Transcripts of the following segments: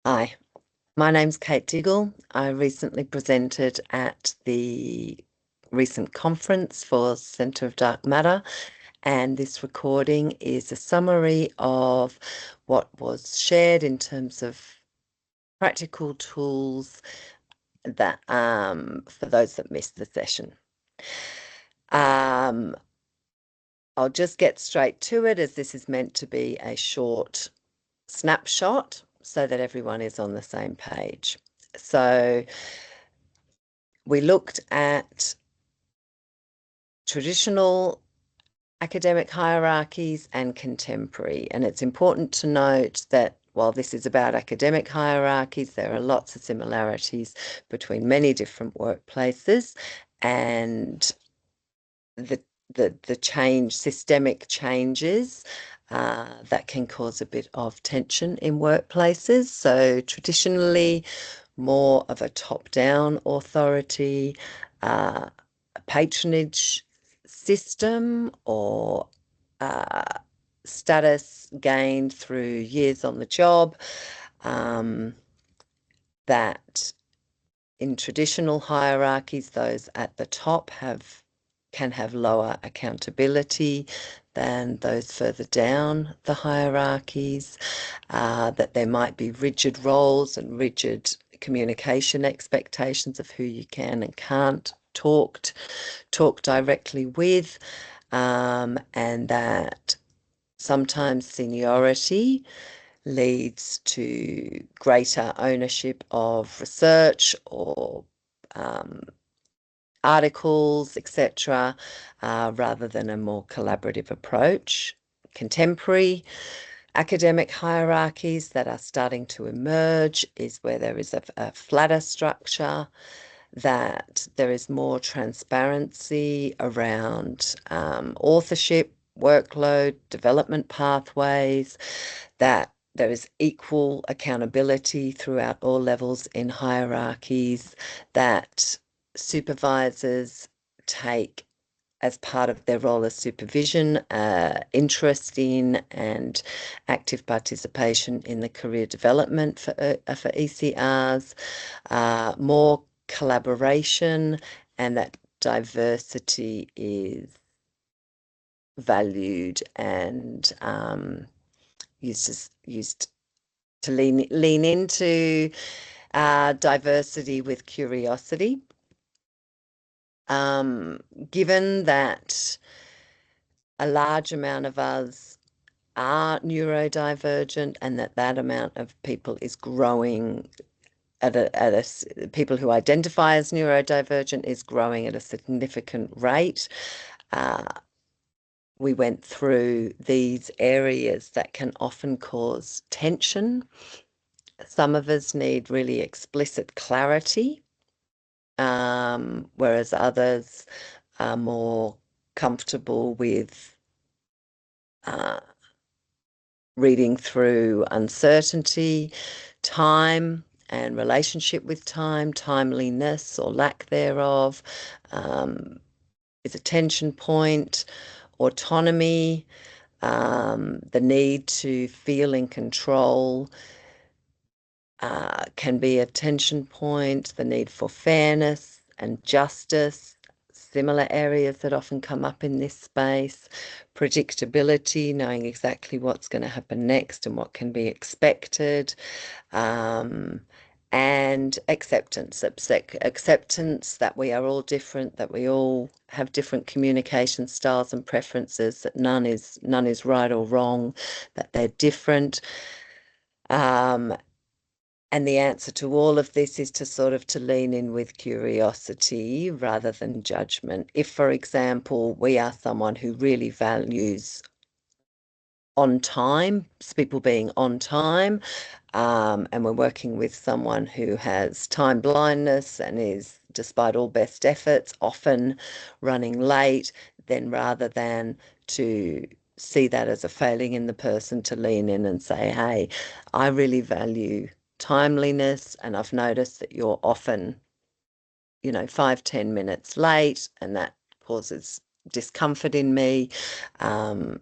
Hi, my name's Kate Diggle. I recently presented at the recent conference for Centre of Dark Matter, and this recording is a summary of what was shared in terms of practical tools that for those that missed the session. I'll just get straight to it, as this is meant to be a short snapshot so that everyone is on the same page. So we looked at traditional academic hierarchies and contemporary, and it's important to note that while this is about academic hierarchies, there are lots of similarities between many different workplaces, and the systemic changes that can cause a bit of tension in workplaces. So traditionally, more of a top-down authority, a patronage system, or status gained through years on the job, that in traditional hierarchies, those at the top can have lower accountability than those further down the hierarchies, that there might be rigid roles and rigid communication expectations of who you can and can't talk directly with, and that sometimes seniority leads to greater ownership of research or articles, etc., rather than a more collaborative approach. Contemporary academic hierarchies that are starting to emerge is where there is a flatter structure, that there is more transparency around authorship, workload, development pathways, that there is equal accountability throughout all levels in hierarchies, that supervisors take, as part of their role as supervision, interest in and active participation in the career development for ECRs, more collaboration, and that diversity is valued and used to lean into diversity with curiosity. Given that a large amount of us are neurodivergent and that amount of people is growing people who identify as neurodivergent is growing at a significant rate, we went through these areas that can often cause tension. Some of us need really explicit clarity, whereas others are more comfortable with reading through uncertainty, time and relationship with time, timeliness or lack thereof, is a tension point. Autonomy, the need to feel in control, can be a tension point. The need for fairness and justice, similar areas that often come up in this space. Predictability, knowing exactly what's going to happen next and what can be expected. And acceptance that we are all different, that we all have different communication styles and preferences, that none is right or wrong, that they're different. And the answer to all of this is to lean in with curiosity rather than judgment. If, for example, we are someone who really values on time, people being on time, and we're working with someone who has time blindness and is, despite all best efforts, often running late, then rather than to see that as a failing in the person, to lean in and say, hey, I really value timeliness, and I've noticed that you're often, 5-10 minutes late, and that causes discomfort in me. Can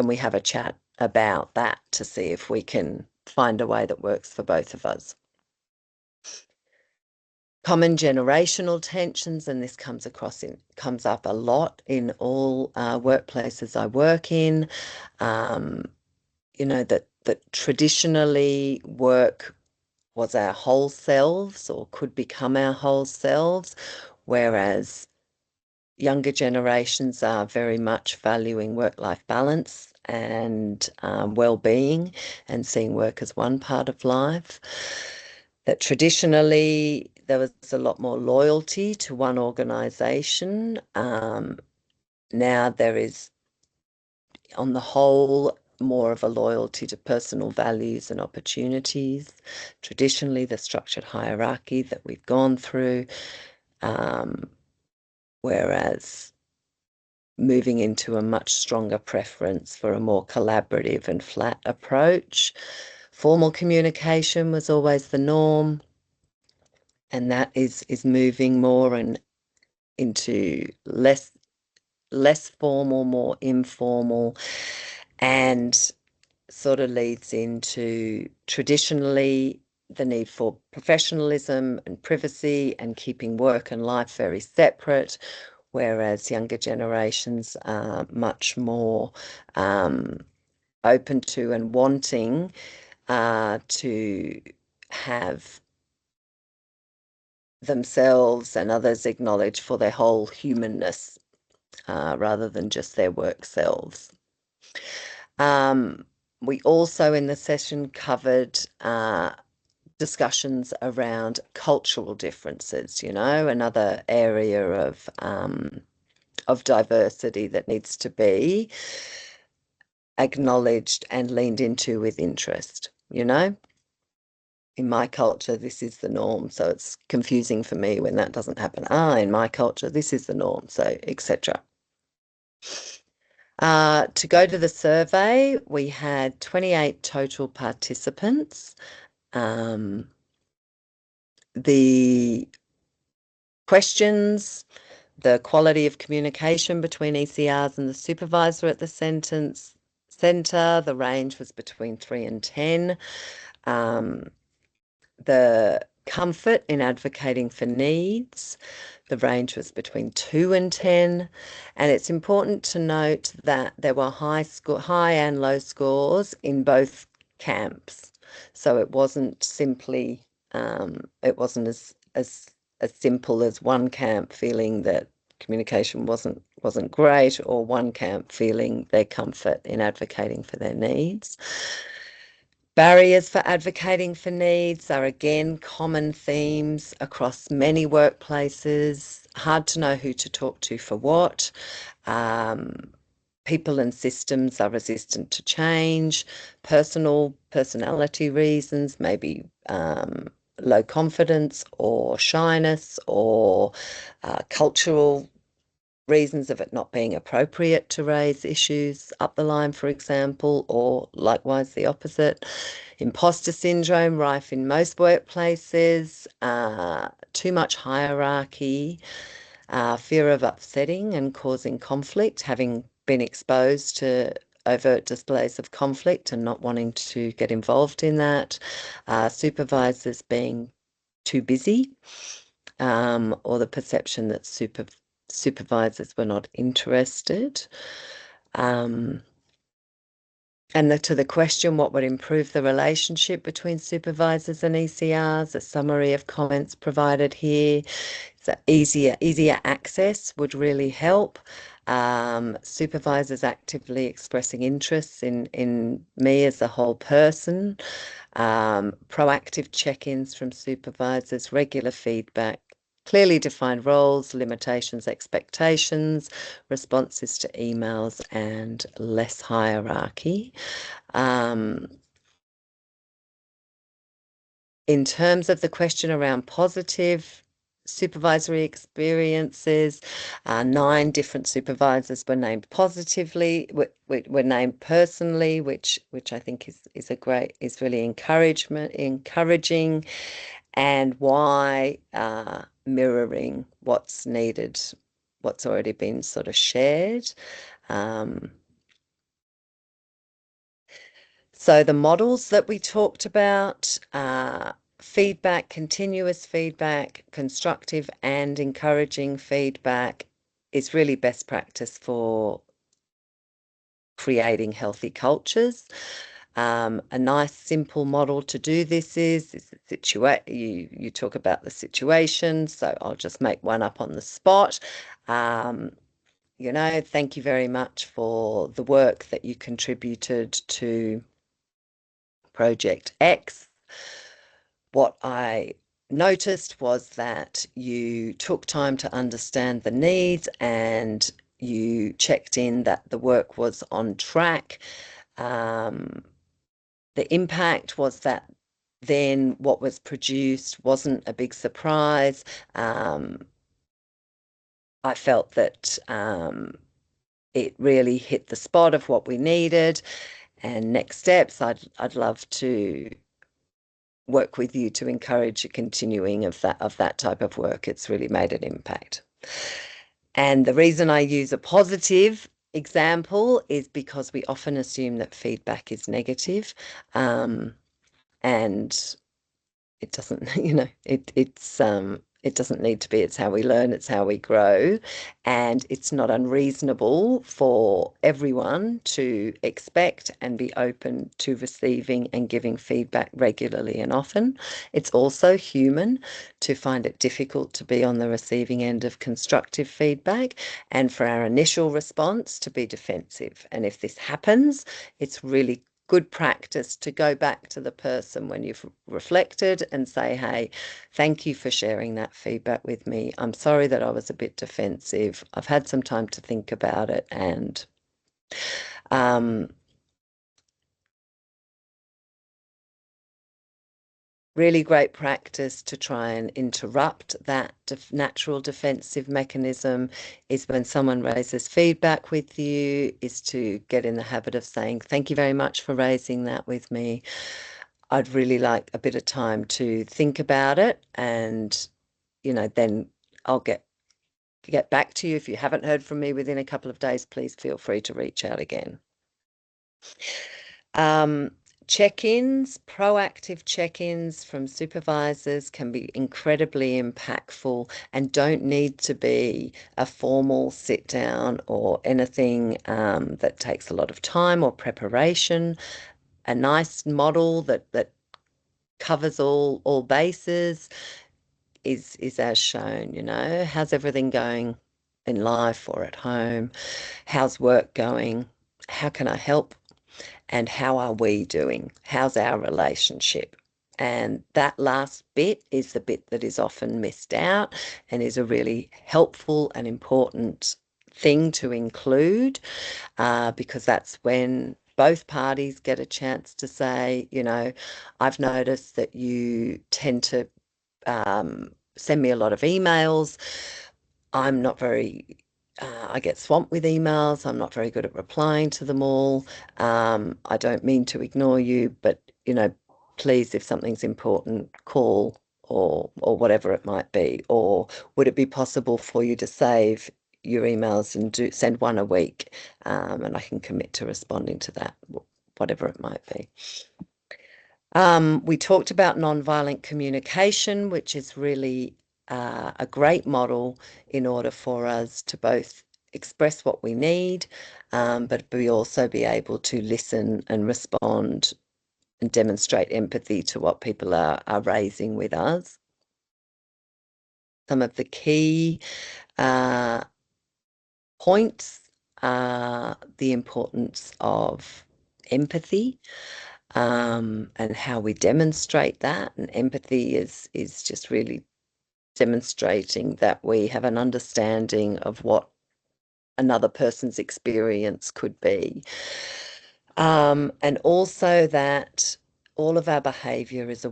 we have a chat about that to see if we can find a way that works for both of us. Common generational tensions, and this comes up a lot in all workplaces I work in. You know, that traditionally work was our whole selves or could become our whole selves, whereas younger generations are very much valuing work-life balance and well-being and seeing work as one part of life. That traditionally there was a lot more loyalty to one organisation. Now there is, on the whole, more of a loyalty to personal values and opportunities. Traditionally, the structured hierarchy that we've gone through, whereas moving into a much stronger preference for a more collaborative and flat approach. Formal communication was always the norm, and that is moving more and into less formal, more informal, and sort of leads into traditionally the need for professionalism and privacy and keeping work and life very separate, whereas younger generations are much more open to and wanting to have themselves and others acknowledged for their whole humanness rather than just their work selves. We also in the session covered discussions around cultural differences, you know, another area of diversity that needs to be acknowledged and leaned into with interest, you know. In my culture, this is the norm, so it's confusing for me when that doesn't happen. In my culture, this is the norm, so etc. To go to the survey, we had 28 total participants. The questions, the quality of communication between ECRs and the supervisor at the centre, the range was between 3 and 10. The comfort in advocating for needs, the range was between 2 and 10. And it's important to note that there were high and low scores in both camps. So it wasn't simply, it wasn't as simple as one camp feeling that communication wasn't great, or one camp feeling their comfort in advocating for their needs. Barriers for advocating for needs are again common themes across many workplaces. Hard to know who to talk to for what. People and systems are resistant to change. Personality reasons, maybe low confidence or shyness, or cultural reasons of it not being appropriate to raise issues up the line, for example, or likewise the opposite. Imposter syndrome rife in most workplaces, too much hierarchy, fear of upsetting and causing conflict, having been exposed to overt displays of conflict and not wanting to get involved in that, supervisors being too busy, or the perception that supervisors were not interested. And to the question, what would improve the relationship between supervisors and ECRs? A summary of comments provided here. So easier access would really help. Supervisors actively expressing interests in me as a whole person. Proactive check-ins from supervisors, regular feedback, clearly defined roles, limitations, expectations, responses to emails, and less hierarchy. In terms of the question around positive supervisory experiences, 9 different supervisors were named positively, were named personally, which I think is really encouraging, and why mirroring what's needed, what's already been sort of shared. So the models that we talked about, feedback, continuous feedback, constructive and encouraging feedback is really best practice for creating healthy cultures. A nice simple model to do this is you talk about the situation, so I'll just make one up on the spot. Thank you very much for the work that you contributed to Project X. What I noticed was that you took time to understand the needs and you checked in that the work was on track. The impact was that then what was produced wasn't a big surprise. I felt that it really hit the spot of what we needed. And next steps, I'd love to work with you to encourage a continuing of that type of work. It's really made an impact. And the reason I use a positive example is because we often assume that feedback is negative. And it doesn't, it doesn't need to be. It's how we learn, it's how we grow. And it's not unreasonable for everyone to expect and be open to receiving and giving feedback regularly and often. It's also human to find it difficult to be on the receiving end of constructive feedback and for our initial response to be defensive. And if this happens, it's really good practice to go back to the person when you've reflected and say, hey, thank you for sharing that feedback with me. I'm sorry that I was a bit defensive. I've had some time to think about it, and really great practice to try and interrupt that natural defensive mechanism is when someone raises feedback with you, is to get in the habit of saying, thank you very much for raising that with me. I'd really like a bit of time to think about it, and then I'll get back to you. If you haven't heard from me within a couple of days, please feel free to reach out again. Check-ins, proactive check-ins from supervisors can be incredibly impactful and don't need to be a formal sit down or anything that takes a lot of time or preparation. A nice model that covers all bases is as shown. How's everything going in life or at home? How's work going? How can I help? And how are we doing? How's our relationship? And that last bit is the bit that is often missed out and is a really helpful and important thing to include, because that's when both parties get a chance to say, I've noticed that you tend to send me a lot of emails. I'm not very, I get swamped with emails. I'm not very good at replying to them all. I don't mean to ignore you, but, please, if something's important, call or whatever it might be. Or would it be possible for you to save your emails and send one a week? And I can commit to responding to that, whatever it might be. We talked about nonviolent communication, which is really a great model in order for us to both express what we need, but we also be able to listen and respond and demonstrate empathy to what people are raising with us. Some of the key points are the importance of empathy. And how we demonstrate that. And empathy is just really demonstrating that we have an understanding of what another person's experience could be. And also that all of our behavior is a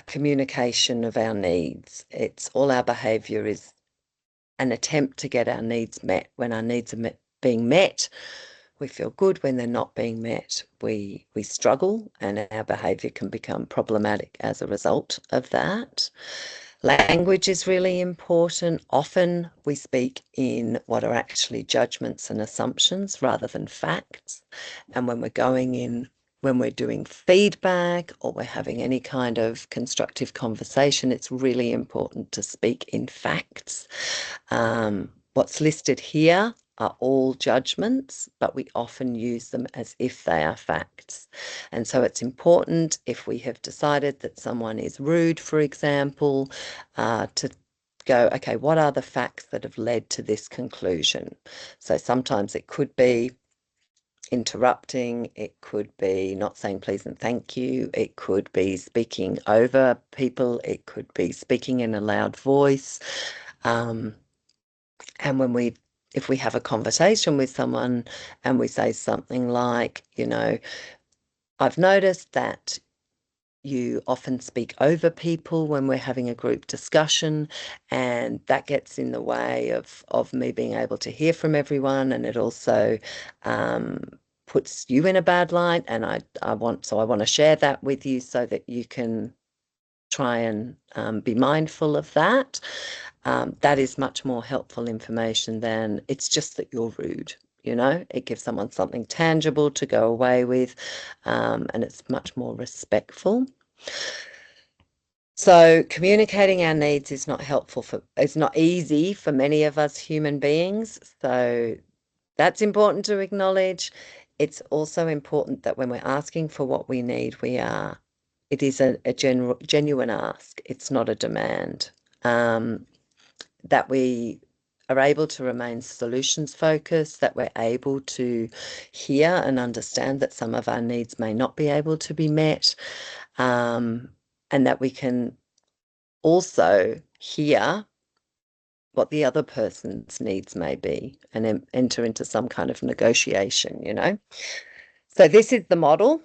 communication of our needs. It's all our behavior is an attempt to get our needs met. When our needs are being met, we feel good. When they're not being met, we struggle, and our behavior can become problematic as a result of that. Language is really important. Often we speak in what are actually judgments and assumptions rather than facts. And when we're doing feedback or we're having any kind of constructive conversation, it's really important to speak in facts. What's listed here are all judgments, but we often use them as if they are facts. And so it's important, if we have decided that someone is rude, for example, to go, okay, what are the facts that have led to this conclusion? So sometimes it could be interrupting, it could be not saying please and thank you, it could be speaking over people, it could be speaking in a loud voice. And if we have a conversation with someone and we say something like, I've noticed that you often speak over people when we're having a group discussion, and that gets in the way of me being able to hear from everyone, and it also puts you in a bad light, and I want to share that with you so that you can try and be mindful of that. That is much more helpful information than it's just that you're rude. It gives someone something tangible to go away with, and it's much more respectful. So communicating our needs is not it's not easy for many of us human beings. So that's important to acknowledge. It's also important that when we're asking for what we need, it is a genuine ask. It's not a demand. That we are able to remain solutions focused, that we're able to hear and understand that some of our needs may not be able to be met, and that we can also hear what the other person's needs may be and enter into some kind of negotiation, So this is the model.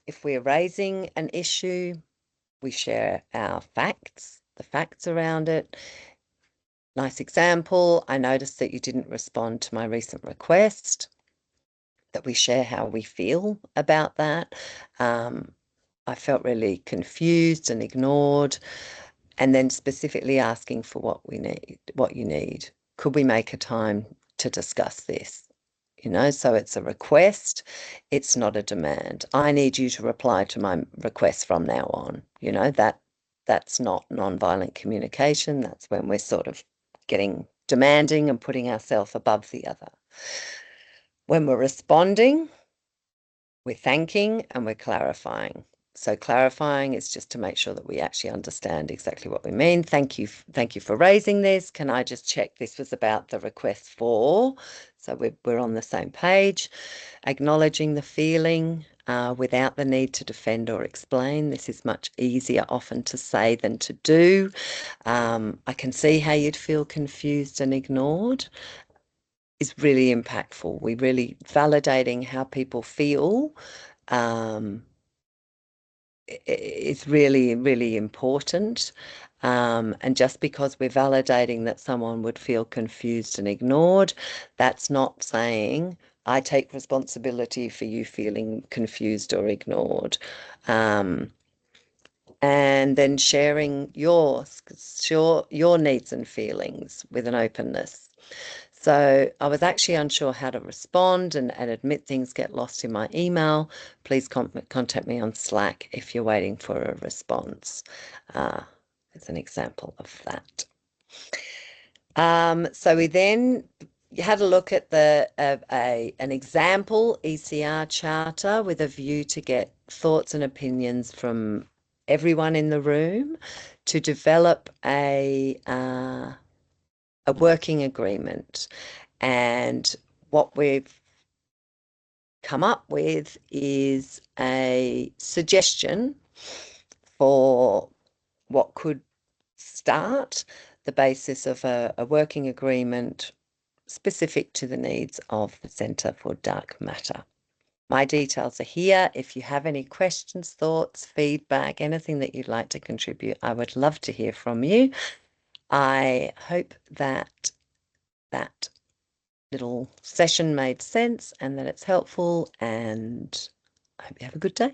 If we're raising an issue, we share our facts, the facts around it. Nice example, I noticed that you didn't respond to my recent request, that we share how we feel about that. I felt really confused and ignored, and then specifically asking for what you need. Could we make a time to discuss this? So it's a request, it's not a demand. I need you to reply to my request from now on. That's not nonviolent communication. That's when we're sort of getting demanding and putting ourselves above the other. When we're responding, we're thanking and we're clarifying. So clarifying is just to make sure that we actually understand exactly what we mean. Thank you for raising this. Can I just check this was about the request for? So we're on the same page. Acknowledging the feeling without the need to defend or explain. This is much easier often to say than to do. I can see how you'd feel confused and ignored is really impactful. We're really validating how people feel. It's really, really important. And just because we're validating that someone would feel confused and ignored, that's not saying I take responsibility for you feeling confused or ignored. And then sharing your needs and feelings with an openness. So I was actually unsure how to respond and admit things get lost in my email. Please contact me on Slack if you're waiting for a response. It's an example of that. So we then had a look at an example ECR charter with a view to get thoughts and opinions from everyone in the room to develop a working agreement. And what we've come up with is a suggestion for what could start the basis of a working agreement specific to the needs of the Centre for Dark Matter. My details are here. If you have any questions, thoughts, feedback, anything that you'd like to contribute, I would love to hear from you. I hope that little session made sense and that it's helpful, and I hope you have a good day.